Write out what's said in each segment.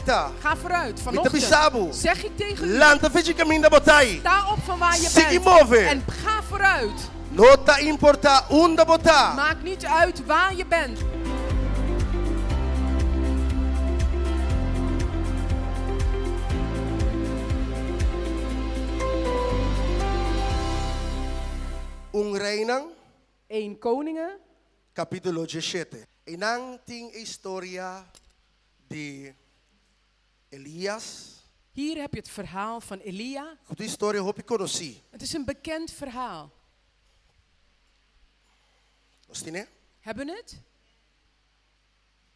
Ga vooruit. Ita Vanochtend bisabu. zeg ik tegen u. Lanta fiji kaminda botai. Sta op van waar je Sige bent. move. En ga vooruit. Nota importa unda bota. Maakt niet uit waar je bent. Ungreinang 1 Koningen, capítulo 17. Inang ting historia de Elias. hier heb je het verhaal van Elia. Kutu historia hopi conoci. Het is een bekend verhaal. Ostine? Hebben we het?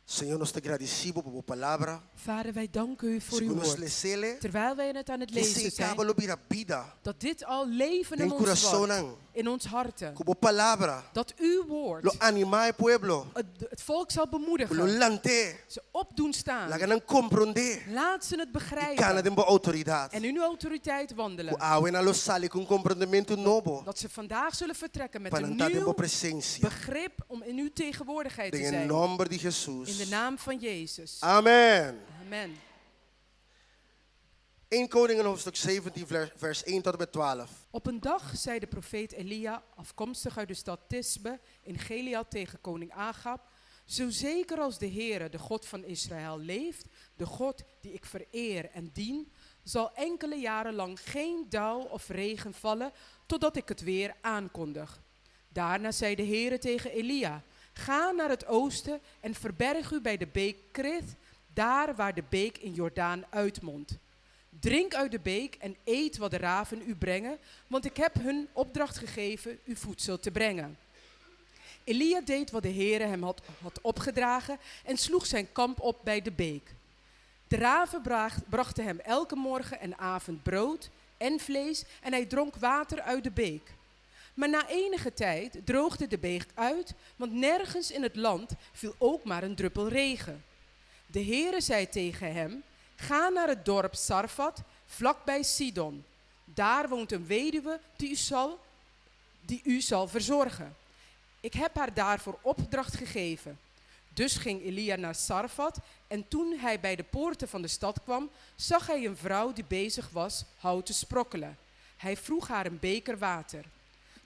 Senhor, nos te agradecido por palavra. Vader, wij danken u voor uw Segundo nos woord. lesele. Terwijl wij het aan het Que lezen se zijn, acaba bira vida. dat dit al leven in Den ons corazonan. wordt, in ons harten. Como palavra. Dat uw woord Lo anima el pueblo. het volk zal Lo bemoedigen. lante. Ze opdoen staan. La ganan comprende. Laat ze het Y cana begrijpen. den bo autoridad. En in uw autoriteit Ku wandelen. awen a lo sali con comprendimento novo. Dat ze vandaag zullen vertrekken met een Pananta den bo nieuw presencia. begrip om in uw tegenwoordigheid te In zijn. nombre de In Jesus. de naam van Jezus. Amen. Amen. 1 Koningen hoofdstuk 17 vers 1 tot en met 12. Op een dag zei de profeet Elia, afkomstig uit de stad Tisbe in Gilead tegen koning Agab: zo zeker als de Heere, de God van Israël, leeft, de God die ik vereer en dien, zal enkele jaren lang geen dauw of regen vallen, totdat ik het weer aankondig. Daarna zei de Heere tegen Elia: ga naar het oosten en verberg u bij de beek Krith, daar waar de beek in Jordaan uitmondt. Drink uit de beek en eet wat de raven u brengen, want ik heb hun opdracht gegeven u voedsel te brengen. Elia deed wat de Heere hem had opgedragen en sloeg zijn kamp op bij de beek. De raven brachten hem elke morgen en avond brood en vlees en hij dronk water uit de beek. Maar na enige tijd droogde de beek uit, want nergens in het land viel ook maar een druppel regen. De Heere zei tegen hem: ga naar het dorp Sarfat, vlakbij Sidon. Daar woont een weduwe die u zal verzorgen. Ik heb haar daarvoor opdracht gegeven. Dus ging Elia naar Sarfat en toen hij bij de poorten van de stad kwam, zag hij een vrouw die bezig was hout te sprokkelen. Hij vroeg haar een beker water.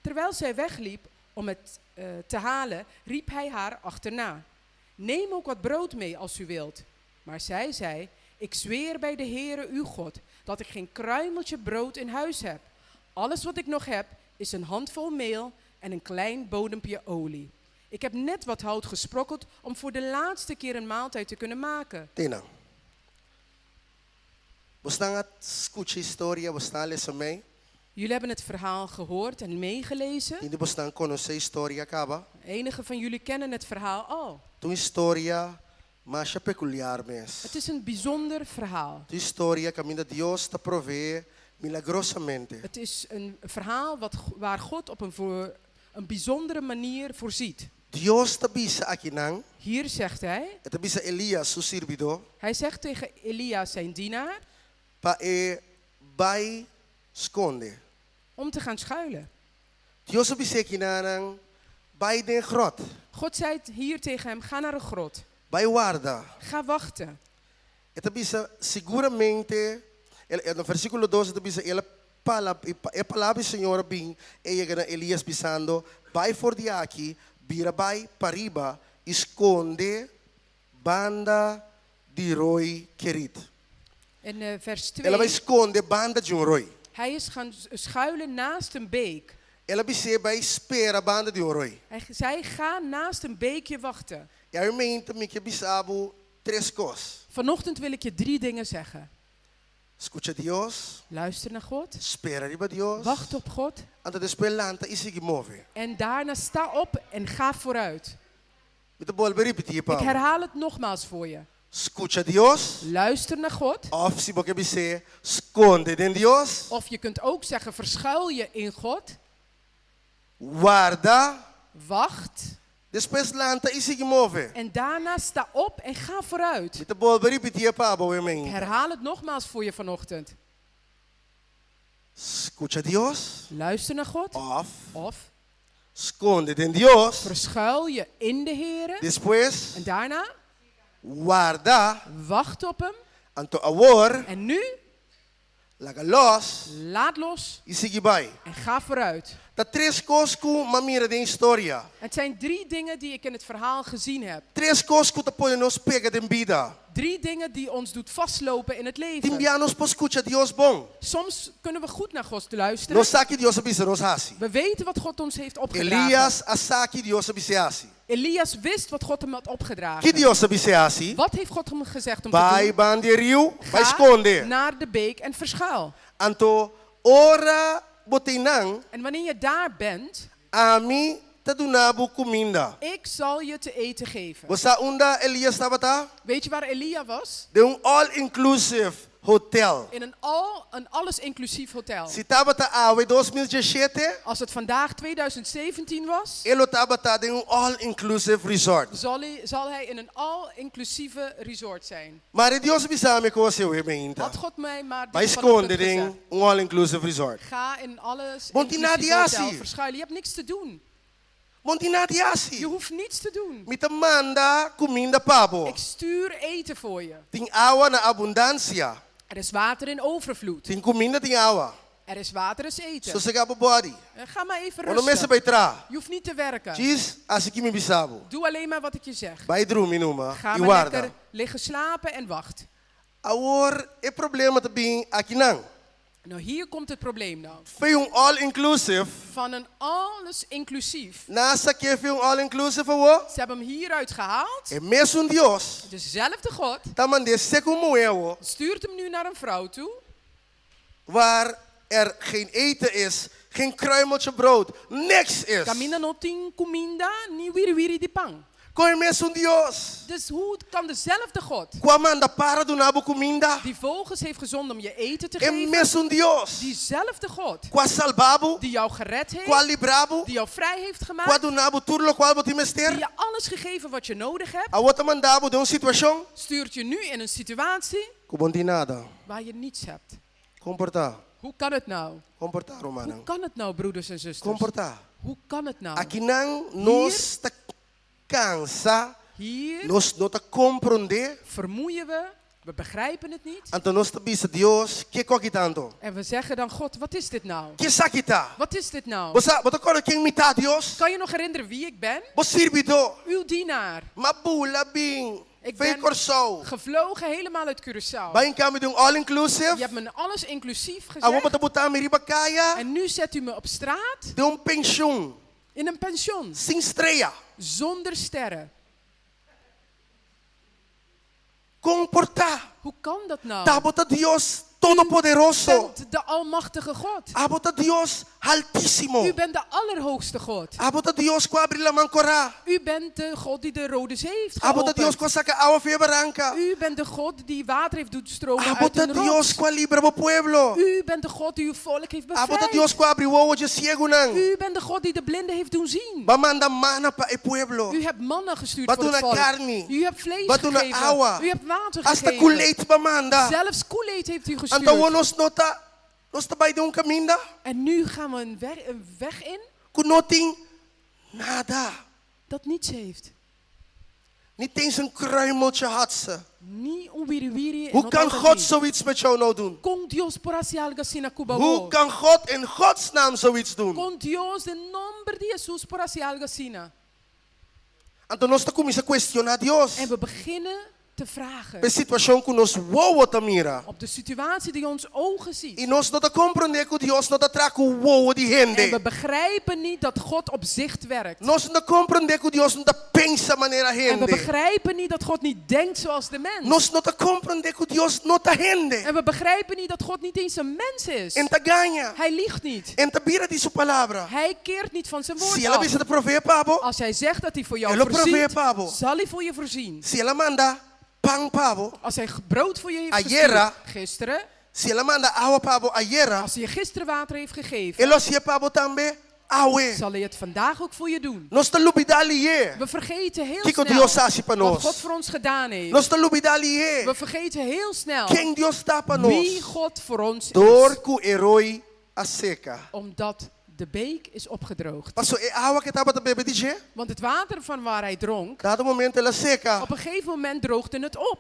Terwijl zij wegliep om het te halen, riep hij haar achterna: neem ook wat brood mee als u wilt. Maar zij zei: ik zweer bij de Heere uw God dat ik geen kruimeltje brood in huis heb. Alles wat ik nog heb is een handvol meel en een klein bodempje olie. Ik heb net wat hout gesprokkeld om voor de laatste keer een maaltijd te kunnen maken. Tina. Basta nga escucha historia, basta lezen mee. Jullie hebben het verhaal gehoord en meegelezen. Hindi basta conoce historia kaba. Enigen van jullie kennen het verhaal al. Tu historia mas peculiar mes. Het is een bijzonder verhaal. Tu historia caminda Dios te provee milagrosamente. Het is een verhaal waar God op een bijzondere manier voorziet. Dios te bisa akinang. Hier zegt hij, Ito bisa Elias su sirvido. hij zegt tegen Elia zijn dienaar, Pa bay sconde. om te gaan schuilen. Dios te bisa akinang bay den grot. God zei hier tegen hem, ga naar een grot. Bay guarda. Ga wachten. Ito bisa seguramente no versículo 12 ito bisa ela palavra Senhor bing ella Elias bisando bay for diaki bira bay pariba esconde banda di Roy Kerit. In vers Ela vai 2, esconde banda de Roy. hij is gaan schuilen naast een beek. Ela bisa vai espera banda de Roy. Hij zei, ga naast een beekje wachten. E aí mente me que bisabu tres cosas. Vanochtend wil ik je 3 dingen zeggen. Escucha Dios, Luister naar God, espera riba Dios. wacht op God Antes de espelanta e sigue move. en daarna sta op en ga vooruit. Ito volver repetir Ik pa. herhaal het nogmaals voor je. Escucha Dios. Luister naar God. Of si boke bise esconde en Dios. Of je kunt ook zeggen, verschuil je in God. Guarda. Wacht. Después lanta e sigue move. En daarna sta op en ga vooruit. Ito volver repetir pa bo Ik men. herhaal het nogmaals voor je vanochtend. Escucha Dios. Luister naar God. Of Of esconde en Dios. verschuil je in de Here. Después En daarna guarda. wacht op hem. Anto awor, En nu, laga los, laat los isigibay. en ga vooruit. Dat tres coisas que mamira de historia. Het zijn 3 dingen die ik in het verhaal gezien heb. Tres coisas que te ponen nos pega de vida. 3 dingen die ons doet vastlopen in het leven. Timbianos po escucha Dios bon. Soms kunnen we goed naar God luisteren. Nos saque Dios abisa nos hasi. We weten wat God ons heeft opgedragen. Elias asaki Dios abisa hasi. Elias wist wat God hem had opgedragen. Que Dios abisa hasi. Wat heeft God hem gezegd om te Vai doen? ban de rio, vai Ga esconde. naar de beek en verschuil. Anto ora botinang En wanneer je daar bent, ami tadunabu kuminda. ik zal je te eten geven. Bosa unda Elias tabata? Weet je waar Elia was? De un all-inclusive hotel. In een alles-inclusief hotel. Si tabata awe 2017, Als het vandaag 2017 was, elo tabata de un all-inclusive resort. zal hij in een all-inclusieve resort zijn. Maar Dios bisame ko se we meinta. Had God mij maar Vai dit vanochtend esconde gezegd. de un all-inclusive resort. Ga in alles Want die inclusief Nadiasi. hotel verschuilen. Je hebt niks te doen. Montinati Je asi. hoeft niets te doen. Mita manda kuminda pabo. Ik stuur eten voor je. Ting awa na abundancia. Er is water in overvloed. Ting kuminda ting awa. Er is water, is eten. So se gabo body. Ga maar even Ono mesa rusten. bij tra. Je hoeft niet te werken. Cheese asiki mi bisabo. Doe alleen maar wat ik je zeg. Bij drumi numa. Ga I maar guarda. lekker liggen slapen en wacht. Awor e problema te bin akinang. Nou, hier komt het probleem nou. Foi all inclusive. Van een alles inclusief. Nasa que foi all inclusive wo. Ze hebben hem hieruit gehaald. E mesmo Dios. Dezelfde God Tamande secumo ewo. stuurt hem nu naar een vrouw toe. Waar er geen eten is. Geen kruimeltje brood. Niks is. Camina no tin comida, ni wiri wiri di pang. Kon mesmo Dios. Dus hoe kan dezelfde God, Kwamanda para do nabo kuminda. die vogels heeft gezonden om je eten te E geven, mesmo Dios. diezelfde God, Qua salbabo. die jou gered heeft, Qua librabo. die jou vrij heeft Qua gemaakt, do nabo turlo qual boti die mester. je alles gegeven wat je nodig hebt, A outra mandabo de uma situação. stuurt je nu in een situatie Com nada. waar je niets hebt. Comportar. Hoe kan het nou? Comportar, Hoe Romano. kan het nou, broeders en zusters? Comportar. Hoe kan het nou? Aqui não nos ta cansa. Hier Nos não ta compreender. vermoeien we begrijpen het niet. Então nós te bisa Deus. Que coque tanto? En we zeggen dan, God, wat is dit nou? Que sakita? Wat is dit nou? Você agora quem imita Deus? Kan je nog herinneren wie ik ben? Você servidor. Uw dienaar. Mabula bing. Ik Vem ben corso. gevlogen helemaal uit Curaçao. Vai em cama de all inclusive. Je hebt me alles inclusief A roupa gezegd. te botar me riba caia. En nu zet u me op straat De pension. in een pension. Sem estreia. Zonder sterren. Comportar. Hoe kan dat nou? Tá bota Deus todo-poderoso. bent de almachtige God. Ah, bota Deus altíssimo. U bent de allerhoogste God. Ah, bota Deus com abre la mancora. U bent de God die de Rode Zee heeft Ah, bota Deus geopend. com saca água fia branca. U bent de God die water heeft doen stromen Ah, uit bota een Deus rots. com a libra pro pueblo. U bent de God die uw volk heeft Ah, bota bevrijd. Deus com abre o olho de cego não. U bent de God die de blinden heeft doen zien. Ba manda mana pa e pueblo. U hebt mannen gestuurd Wat voor het doen volk. carne? U hebt vlees Wat doen gegeven. awa? U hebt water Hasta gegeven. com leite ba manda. Zelfs koeleed heeft u Então gestuurd. nós tá bij de um caminho. En nu gaan we een weg in Com não tem nada. dat niets heeft. Niet eens een kruimeltje had ze. Niet onwiri-wiri. Hoe kan God zoiets met jou nou doen? Con Dios por así algo así na Cuba. Hoe kan God in Gods naam zoiets doen? Con Dios en nombre de Jesús por así algo así na. Então nós estamos a questionar Deus. En we beginnen te vragen. Pe situação que nós voa te mira. Op de situatie die ons ogen ziet. E nós não te compreender que Deus não te traga o voa de En we gente. begrijpen niet dat God op zicht werkt. Nós não compreender que Deus não te pensa maneira En we gente. begrijpen niet dat God niet denkt zoals de mens. Nós não te compreender que Deus não te rende. En we begrijpen niet dat God niet eens een mens is. En te ganha. Hij liegt niet. En te bira de sua palavra. Hij keert niet van zijn woord Se ela af. visa te prover, Pabo. Als hij zegt dat hij voor jou Ele provee, voorziet, Pabo. zal hij voor je voorzien. Se ela manda pão, Pabo. Als hij brood voor je heeft Ayera. gestuurd gisteren, Se ela manda água, Pabo, ayer. als hij je gisteren water heeft gegeven, Ela se Pabo também. Awe. zal hij het vandaag ook voor je doen. Nós te lubidalier. We vergeten heel Que snel Deus hace para wat God nós. voor ons gedaan heeft. Nós te lubidalier. We vergeten heel snel Quem Deus está para wie nós. God voor ons is. Dor que o herói a seca. Omdat de beek is opgedroogd. Passou é água que estava te beber de je. Want het water van waar hij dronk, Dado momento ela seca. op een gegeven moment droogde het op.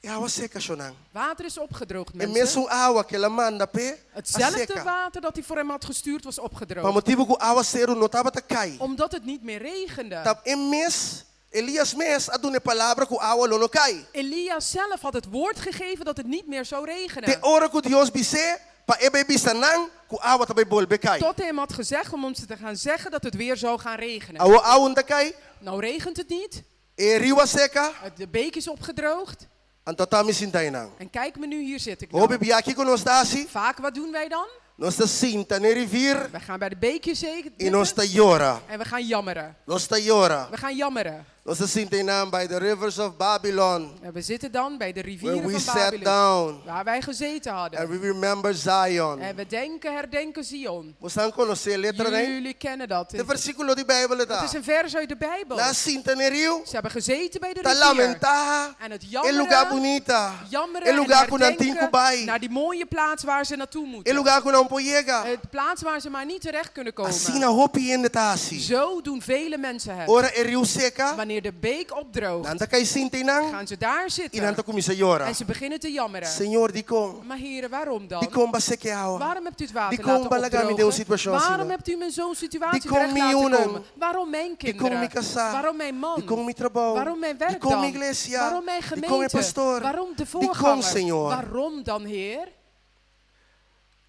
Ja, was seca shonang. Water is opgedroogd, En mensen. mesmo awa que la manda pe, a Hetzelfde seca. water dat hij voor hem had gestuurd was Pa opgedroogd. motivo que awa seru no taba ta kai. Omdat het niet meer regende. Tap em mes, Elias mes adune palavra que awa lo no kai. Elia zelf had het woord gegeven dat het niet meer zou Te regenen. ora que Dios bise, pa ebe bisanang que awa tabai bolbe kai. Tot hij hem had gezegd om ons te gaan zeggen dat het weer zou gaan regenen. Awa awon ta kai, Nou regent het niet. e riwa seca, De beek is opgedroogd. an totami sintainang. En kijk me nu, hier zit ik Hobi nou. biaki ko nos dasi, Vaak, wat doen wij dan? nos ta sinta ne rivier, We gaan bij de beekje zitten e nos ta yora. en we gaan jammeren. Nos ta yora. We gaan jammeren. Nos ta sintainang by the rivers of Babylon, En we zitten dan bij de where rivieren we van sat Babylon, down waar wij gezeten and hadden. we remember Zion. En we herdenken Zion. Mosan conhecer a letra, né? Jullie kennen dat. De versículo de Bijbel Het tá. is een vers uit de Bijbel. Na cinta ne rio, Ze hebben gezeten bij de ta rivier. lamentar, En het el lugar jammeren, bonita, jammeren el en lugar com nantinho herdenken bai, naar die mooie plaats waar ze naartoe el moeten. lugar com não poiega. Het plaats waar ze maar niet terecht kunnen Assim komen. na hopi in de tasi. Zo doen vele mensen het. Ora e rio seca, Wanneer de beek opdroogt, nanta kai cinta inang, gaan ze daar e zitten. nanta começa a llorar. En ze beginnen te jammeren. Senhor, di com, Maar heren, waarom di dan? com ba sequeawa. Waarom hebt u het water Die komen laten balagami deu opdrogen? situatie Waarom sila. hebt u me in zo'n situatie Die terecht komen laten miunan. komen? Waarom mijn Di com kinderen? mi casar, Waarom mijn di man? com mi trabalho, Waarom mijn di werk com mi dan? iglesia, Waarom mijn di com mi gemeente? pastor, Waarom de di com voorganger? Senhor. Waarom dan, Heer?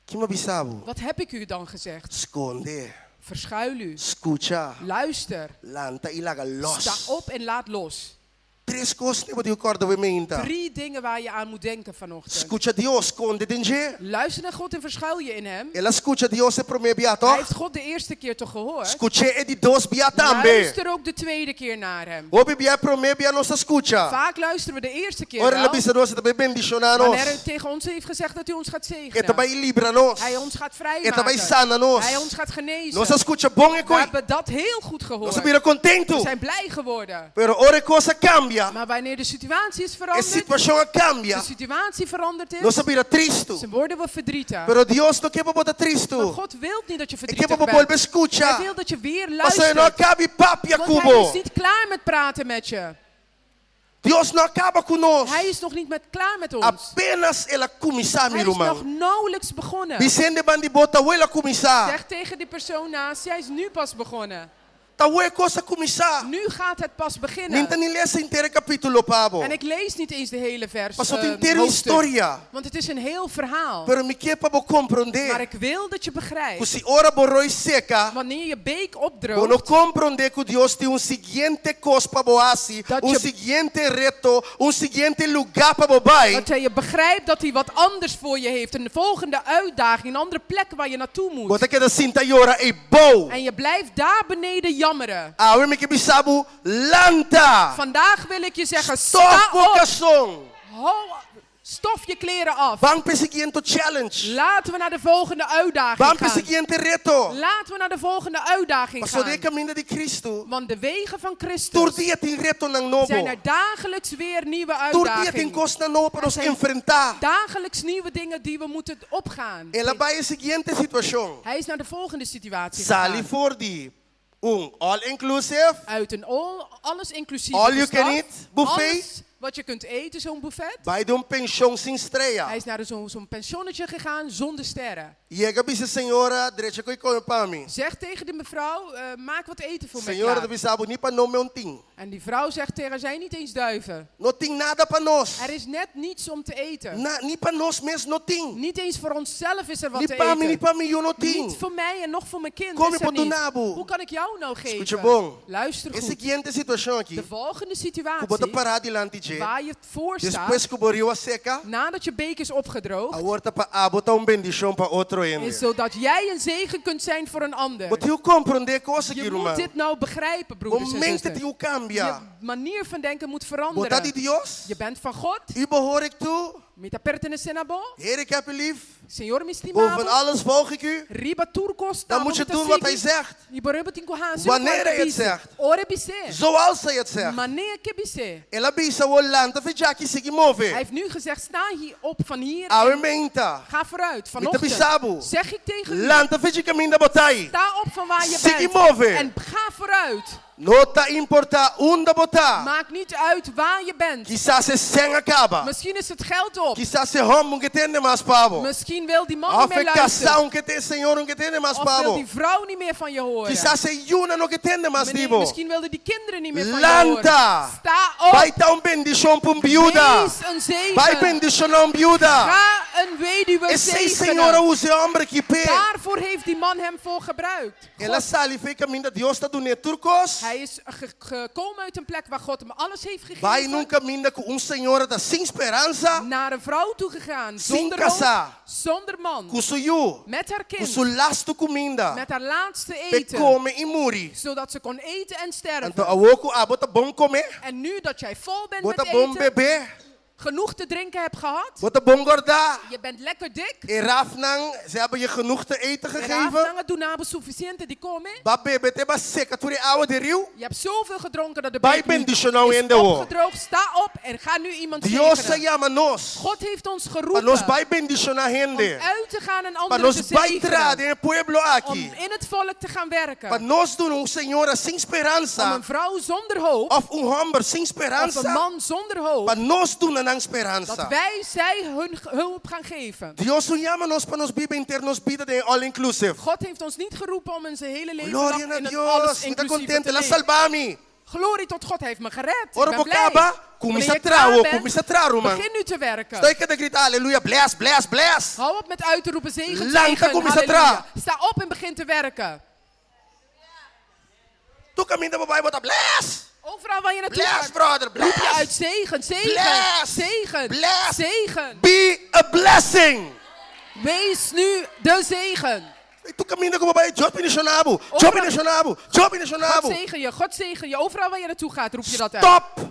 Que mabisabo, Wat heb ik u dan gezegd? esconde, Verschuil u. escucha, Luister. lanta ilaga los. Sta op en laat los. Três coisas que eu acordo we meinta. 3 dingen waar je aan moet denken vanochtend. Escucha Deus, esconde danger. Luister naar God en verschuil je in hem. Ela escucha Deus é primeiro Hij biato. heeft God de eerste keer toch gehoord? Escuche é de Deus biatambe. Luister ook de tweede keer naar hem. Obi bia primeiro bia nossa escucha. Vaak luisteren we de eerste keer Ora ela wel. bisa nós também bendicionar nós. Wanneer hij tegen ons heeft gezegd dat hij ons gaat É zegenen. também libra nós. Hij ons gaat É também vrijmaken. sana nós. Hij ons gaat genezen. Nós escucha bom e We coi. hebben dat heel goed Nós gehoord. vira contento. We zijn blij geworden. Pero ora coisa cambia. Maar wanneer de situatie is A veranderd, situação cambia. de situatie veranderd Nós is, vira tristo. dan worden we verdrietig. Pero Deus não quer para botar Maar tristo. God wil niet dat je É que verdrietig para volver bent. escucha. Hij wil dat je weer Ou seja, não luistert. acabe papia Want hij is cubo. niet klaar met praten met je. Deus não acaba conosco. Hij is nog niet klaar met ons. Apenas ela começar, Hij meu is nog irmão. nauwelijks begonnen. Vicente Bandibota, ela começar. Zeg tegen die persoon naast je, hij is nu pas begonnen. Tá ué coisa começar. Nu gaat het pas Nem beginnen. tá nem lessa inteira capítulo, Pabo. En ik lees niet eens de hele vers. Mas só tem inteira hoofdstuk, história. want het is een heel verhaal. Pero me quer para Maar compreender. ik wil dat je Que begrijpt. se ora borroi seca, Wanneer je beek vou opdroogt, compreender que Deus tem seguinte coisa para boassi, Dat je- seguinte reto, seguinte lugar para bobai. dat je begrijpt dat hij wat anders voor je heeft. Een volgende uitdaging, een andere plek waar je naartoe moet. Bota que da cinta yora e bow. En je blijft daar beneden jammeren. Ah, we me que bisabu lanta. Vandaag wil ik je zeggen, Stop sta op. vocação. Stof je kleren af. Vamos para o seguinte challenge. Laten we naar de volgende uitdaging Vamos para o gaan. seguinte reto. Laten we naar de volgende uitdaging Pastor, de gaan. caminho de Cristo. Want de wegen van Todo Christus dia tem reto na novo. zijn er dagelijks weer nieuwe Todo dia tem uitdagingen. coisa na novo para nos zijn- enfrentar. Dagelijks nieuwe dingen die we moeten opgaan. Ela vai a seguinte situação. Hij is naar de volgende situatie Sali gegaan. for die all inclusive. Uit een alles inclusief All you can eat buffet. Alles wat je kunt eten, zo'n buffet. Vai de pensão sem estreia. Hij is naar zo'n pensionnetje gegaan zonder sterren. Chega bisa senhora, direita que come para mim. Zeg tegen de mevrouw, maak wat eten voor mij Senhora, klaar. de bisabu ni para nome ting. En die vrouw zegt tegen haar, zijn niet eens duiven. Não tem nada para nós. Er is net niets om te eten. Ni para nós mesmo não tem. Niet eens voor onszelf is er wat Ni te para mim, ni eten. para mim eu não Niet tenho. voor mij en nog voor mijn kind Come is er para tu niet. nabo. Hoe kan ik jou nou Escute geven? bom. Luister É a goed. seguinte situação aqui. De volgende Que bota situatie parar delante de. waar je voor staat, Depois que o boril a seca, nadat je beek is a opgedroogd, horta para botar bendição para outro is ainda. zodat jij een zegen kunt zijn voor een ander. Moet je compreender coisa aqui, Je moet irmão. dit nou begrijpen, O broeders en mente zusters. te o Je cambia. manier van denken moet Botar de veranderen. Deus. Je bent van God. E behoor ik toe. Met pertenecen a Bo. Heer, ik heb u lief. Senhor me Boven estimava. alles volg ik u. Riba turcos. Dan moet je doen wat hij zegt. Wanneer hij het zegt. Ore bise. Zoals hij het zegt. Maneer ke bise. Ela bisa o lanta fe jaki sigi Hij move. heeft nu gezegd, sta hier op van hier. Awe en menta. Ga vooruit. Mita bisabu. Vanochtend zeg ik tegen u. Lanta fe jika minda botai. Sta op van waar je Sigi bent. move. En ga vooruit. No ta importa onde botar. Maakt niet uit waar je bent. Quizás se sem acaba. Misschien is het geld op. Quizás se homem que tem mais pavo. Misschien wil die man Of niet meer a luisteren. casal que tem senhor que tem mais Of wil pavo. die vrouw niet meer van je horen. Quizás se Yuna no que tem mais dibo. Misschien wilden die kinderen niet meer van je Lanta. horen. Sta op. Vai dar bendição para viúva. Wees een zegen. Vai bendicionar viúva. Ga een weduwe Esse senhora zegenen. usa homem que pé. Daarvoor heeft die man hem voor gebruikt. Ela sali fez caminho de Deus está do turcos. Hij is gekomen uit een plek waar God hem alles heeft Vai gegeven. num caminho com senhora da sem esperança. Naar een vrouw toe gegaan. Sin Zonder casa. hoop, zonder man. Com suyu. Met haar Com kind. su lasto comida. Met haar laatste Pe eten. come e muri. Zodat ze kon eten en sterven. Então a woco bota bom comer. En nu dat jij vol bent Bota met bom eten, beber. genoeg te drinken hebt gehad, Bota bom engordar. je bent lekker dik. E Rafnang, ze hebben je genoeg te eten gegeven. Het doen hebben suficiënte die komen. Ba bebe te ba seca tu de oude de rio. Je hebt zoveel gedronken dat de Bij beker nu bendicional is in de wo. opgedroogd. Sta op en ga nu iemand Dios se zegenen. llama nos. God heeft ons Para geroepen nos vai bendicionar om gente. uit te gaan en Para anderen nos te vai trazer zegenen. em pueblo Om aqui. in het volk te gaan werken. Para nós doen um senhora sem Om esperança. een vrouw zonder hoop Of homem sem of esperança. een man zonder hoop. Para nós doen a Dat esperança. zij hun hulp gaan geven. Dios nos llama nos para nos viver ter nos vida de all inclusive. God heeft ons niet geroepen om in zijn hele leven Gloria lang a in het Dios. alles Está inclusief contente te la leven. salvami. Glorie tot God, hij heeft me gered. Ik Ora ben blij. bocaba, começa a trago, começa a trago, man. Begin nu te werken. Stai que de gritar aleluia, bless, bless, bless. Hou op met uit te roepen zegen, Lanta zegen, começa a halleluja. Sta op en begin te werken. Tu caminha para baixo, bota bless. Overal waar je naartoe Bless, gaat, brother, roep je uit bless. zegen, zegen, Bless. zegen, Bless. zegen. Be a blessing. Wees nu de zegen. Tu caminha como vai, job missionário, job missionário, job missionário. God zegen je. Overal waar je naartoe gaat, roep je dat uit. Stop.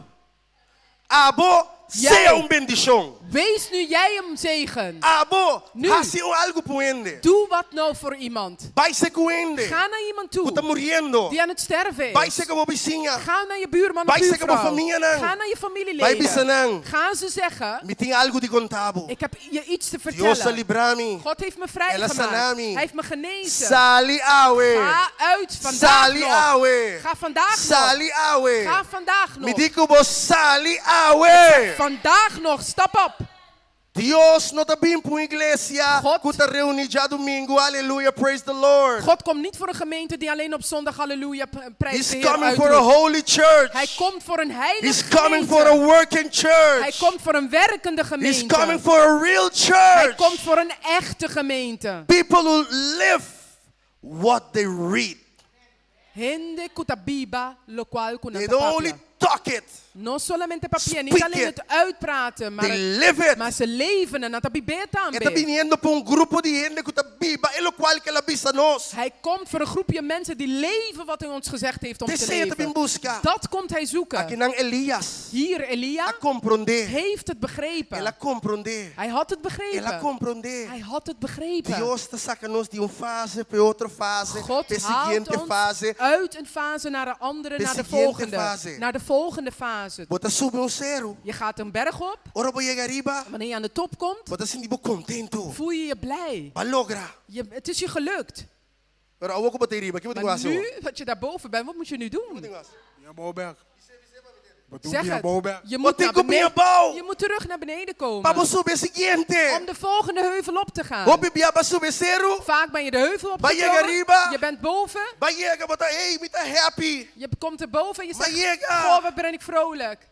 Abo, Jij. seja bendição. Wees nu jij een zegen. Abo, Nu. hasi algo puende. Doe wat nou voor iemand. Vai se cuende. Ga naar iemand Tu tá toe morrendo. die aan het sterven Vai is. se como vizinha. Ga naar je buurman of Vai se como buurvrouw. família não. Ga naar je Vai familieleden. bisanang. Ga ze zeggen, Me tem algo de contabo. ik heb je iets te Dios vertellen. librami. God heeft me Ela vrijgemaakt. sanami. Hij heeft me genezen. Sali awe. Ga uit vandaag Sali nog. awe. Ga vandaag nog. Sali awe. Ga vandaag Me nog. digo vos sali awe. Vandaag nog. Stap op. Dios não tá bem para uma igreja God. que tá reunida já domingo. Aleluia, praise the Lord. God komt niet voor een gemeente die alleen op zondag halleluja prijs He's de Heer coming for a uitroept. holy church. Hij komt voor een heilige He's coming for a gemeente. working church. Hij komt voor een werkende He's gemeente. coming for a real Hij church. komt voor een echte gemeente. People who live what they read. Gente kutabiba, lo qual They don't only kunatapapia. talk it. No solamente papia, niet Speak alleen it. het uitpraten, They live it. maar ze leven en dat Está tambe. viniendo para um grupo de gente que está viva, é o qual que ela visa nós. Hij komt voor een groepje mensen die leven wat hij ons gezegd heeft om te Deseja também leven. buscar. Dat komt hij Aqui zoeken. não Elias. Hier, Elia A compreender. heeft het begrepen. Ela compreender. Hij had het Ela begrepen. compreender. Hij had het begrepen. Deus está sacando nos de uma fase para outra fase, God para a haalt seguinte ons fase. uit een fase naar de andere, De naar de siguiente volgende. fase. Naar de volgende fase. Bota subir um cero. Je gaat een berg op. Ora vou chegar arriba. Wanneer je aan de top komt, Bota assim tipo contento. voel je je blij. Vai logra. Het is je gelukt. Ora eu vou bater arriba. Que Maar nu, dat je daarboven bent, wat moet je nu doen? Ja, Bouwberg. Wat doe Zeg je, het. Bouwberg? Je Wat moet, naar ik op beneden, je bouw. je moet terug naar beneden Para komen. subir seguinte. Om de volgende heuvel op te gaan. Vou beber para subir cero. Vaak ben je de heuvel Vai chegar opgekomen. arriba. Je bent boven. Vai chegar, bota, hey, me tá happy. Je komt erboven en je Maar zegt, je gaat. goh, wat ben ik vrolijk.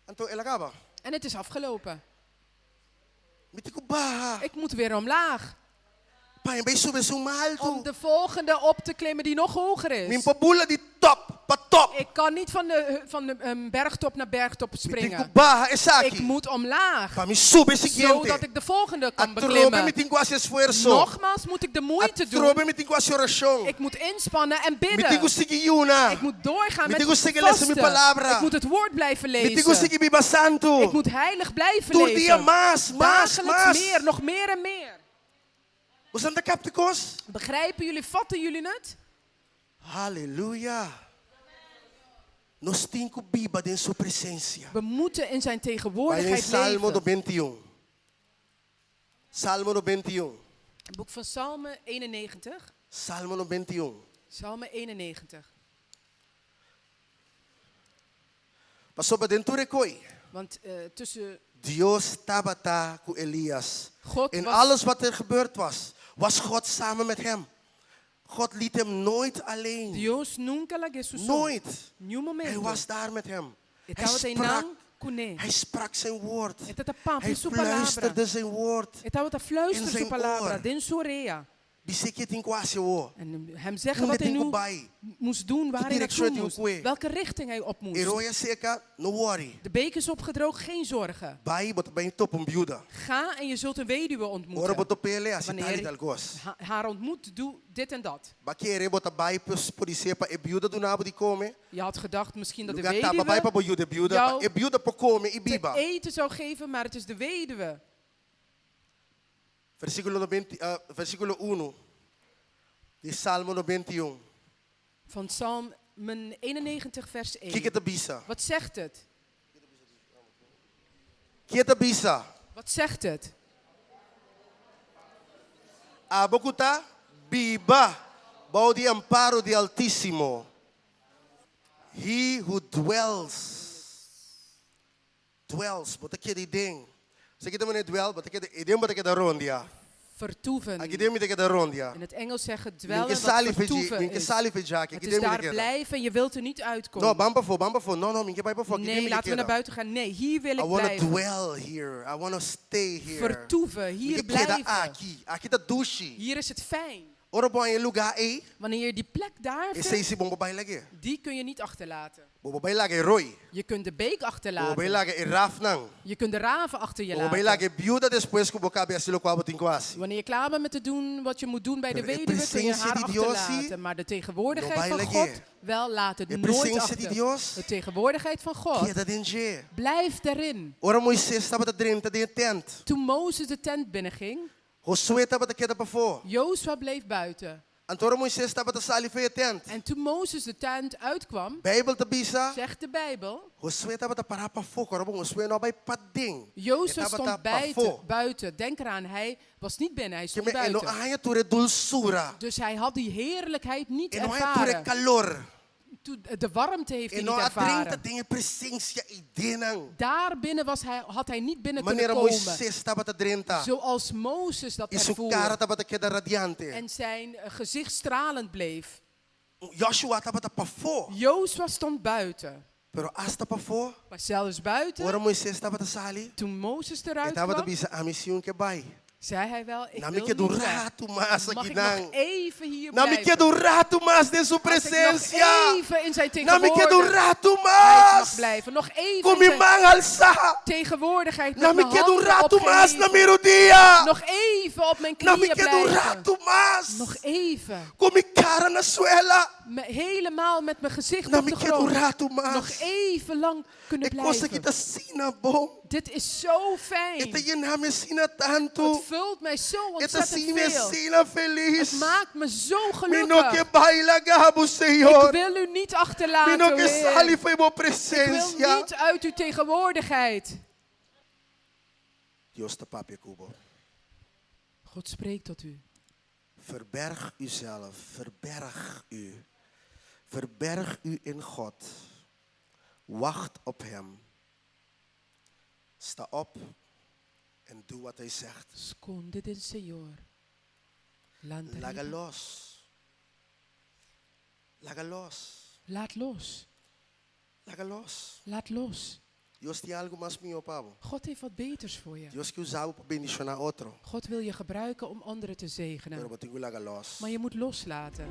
Então ela acaba. En het is afgelopen. Me tico barra. Ik moet weer omlaag. Pai, vai subir um Om alto. de volgende op te klimmen die nog hoger Me is. pabula de top, para top. Ik kan niet van de bergtop naar bergtop Me tico springen. barra, essa Ik aqui. moet omlaag. Para me subir seguinte. Zodat ik de volgende A kan trobe me beklimmen. tem quase esforço. Nogmaals moet ik de A moeite trobe doen. me tem quase oração. Ik moet inspannen en Me tem bidden. conseguir una. Ik moet doorgaan Me met digo seguir lesa mi vasten. palavra. Ik moet het woord blijven Me tem lezen. conseguir viva santo. Ik moet heilig blijven Todo dia lezen. mais, mais, Dagelijks mais. meer, nog meer en meer. Você não capta coisa? Begrijpen jullie, vatten jullie het? Aleluia. Nós temos que viver em sua presença. We moeten in zijn Vai em tegenwoordigheid Salmo leven. 91. Salmo 91. Het boek van Psalmen 91. Salmo 91. Psalm 91. Pastor Badenture koi. Want tussen Dios tabata ku Elias. God In was- alles wat er gebeurd was God samen met hem. God liet hem nooit alleen. Dios nunca la Jesus. Nooit. Ni un Hij momento. was daar met hem. Hij Estava sprak. treinando com ele. Hij sprak zijn woord. Ele está papo Hij em sua palavra. fluisterde zijn woord. Ele estava fluisteren zijn sua palavra oor. dentro sua orelha. Biseki tin kwasi wo. En hem zeggen Toen wat dit hij ding nu bij. moest doen, waar hij direction naartoe die moest. kwe. Welke richting hij op moest. Eroya seka, no worry. De beek is opgedroogd, geen zorgen. Bai bot bij top een biuda. Ga en je zult een weduwe Ora ontmoeten. bot pele as Wanneer itali je dal gos. haar ontmoet, doe dit en dat. Bakere bot bai policia pa e biuda do nabo di come. Je had gedacht misschien dat de Lugar taba bai pa weduwe bo biuda. jou E biuda po come e te biba. eten zou geven, maar het is de weduwe. Versículo 1. De Salmo 91. Van Psalm 91 vers 1. Kijk het bisa. Wat zegt het? Kijk het bisa. Wat zegt het? Abokuta biba. Bau di amparo di Altissimo. He who dwells. Bota que de ding. Você que também dwell, bota que de idem bota que da rondia. Vertoeven. Aqui dem bota que da rondia. In het Engels zeggen Minke dwellen wat salife vertoeven minke is. salife jake. Het Aqui is dem daar bota que. blijven en je wilt er niet uitkomen. No, bamba fo. No, minke bai pa fo. Nee, laten we naar buiten gaan. Nee, hier wil I ik want to blijven. dwell here. I want to stay here. Vertoeven, hier Minke queda blijven. aqui. Aqui tá dushi. Hier is het fijn. Ora bom em lugar aí. Wanneer je die plek daar Esse vindt, esse bomba bai lagi. die kun je niet achterlaten. Bomba bai lagi roi. Je kunt de beek Bomba bai achterlaten. lagi e rafnang. Je kunt de raven achter je Bomba bai laten. lagi biuda depois que boca be asilo kwabo tinkwasi. Wanneer je klaar bent met te doen wat je moet doen bij de Pero weduwe, kun je haar presentie di Dios, achterlaten. Maar de tegenwoordigheid no van vai God, lagi. wel laat het E nooit presentie di achter. Dios. De tegenwoordigheid van God, Queda dentje. blijf daarin. Ora Moisés estava dentro de tent. Toen Mozes de tent binnenging, Josué estava queda para fora. Jozua bleef buiten. Antoro Moisés estava sali foi tent. En toen Mozes de tent uitkwam, Bijbel te bisa. zegt de Bijbel, Josué estava parar para fora. Ora bom, Josué não vai pading. Jozua stond buiten. Denk eraan, hij was niet binnen, hij Que stond me no buiten. haya ture dulçura. Dus hij had die heerlijkheid niet E não haya ture ervaren. calor. De warmte heeft E hij não niet há 30 ervaren. tem presença e denang. Daar binnen had hij niet binnen kunnen Maneira komen. Moisés estava dentro. Zoals Mozes dat E sua cara ervoer. estava queda radiante. En zijn gezicht stralend bleef. Joshua estava para fora. Jozua stond buiten. Pero hasta para fora. Maar zelfs Ora buiten, Moisés estava sali. toen Mozes E eruit estava kwam, bisa a missão que vai. zei hij wel, ik Na wil me que niet weg. rato mais Mag aqui ik nog não. even hier Na me que blijven? rato mais de sua Als ik nog presença. even in zijn Na me que tegenwoordigheid rato mag mais. blijven. Nog even Com in minha zijn mão alçada. tegenwoordigheid Na met me mijn que handen rato mais na opgeheven. melodia. Nog even op mijn Na me knieën que blijven. rato mais. Nog even. Com minha cara na suela. Helemaal met mijn gezicht Na op me de que grond. rato Nog mais. even lang kunnen É coisa que blijven. tá sina bom. Dit is zo E fijn. te llena me sina tanto. Het vult mij zo E te ontzettend me veel. sina feliz. Het maakt me zo Me no que gelukkig. baila gabo, Ik Senhor. wil u niet Me no achterlaten, que Heer. sali foi boa Ik wil presença. niet uit uw tegenwoordigheid. Deus te papi Cubo. God spreekt tot u. Verberg uzelf, verberg u. Verberg u in God. Wacht op Hem. Sta op en doe wat Hij zegt. Esconde del Señor. Laga los. Laga los. Laat los. Laga los. Laat los. Deus tem algo mais meu, Pablo. God heeft wat beters voor je. Deus que usava para bendicionar outro. God wil je gebruiken om anderen te Pero zegenen. eu tenho que laga los. Maar je moet loslaten.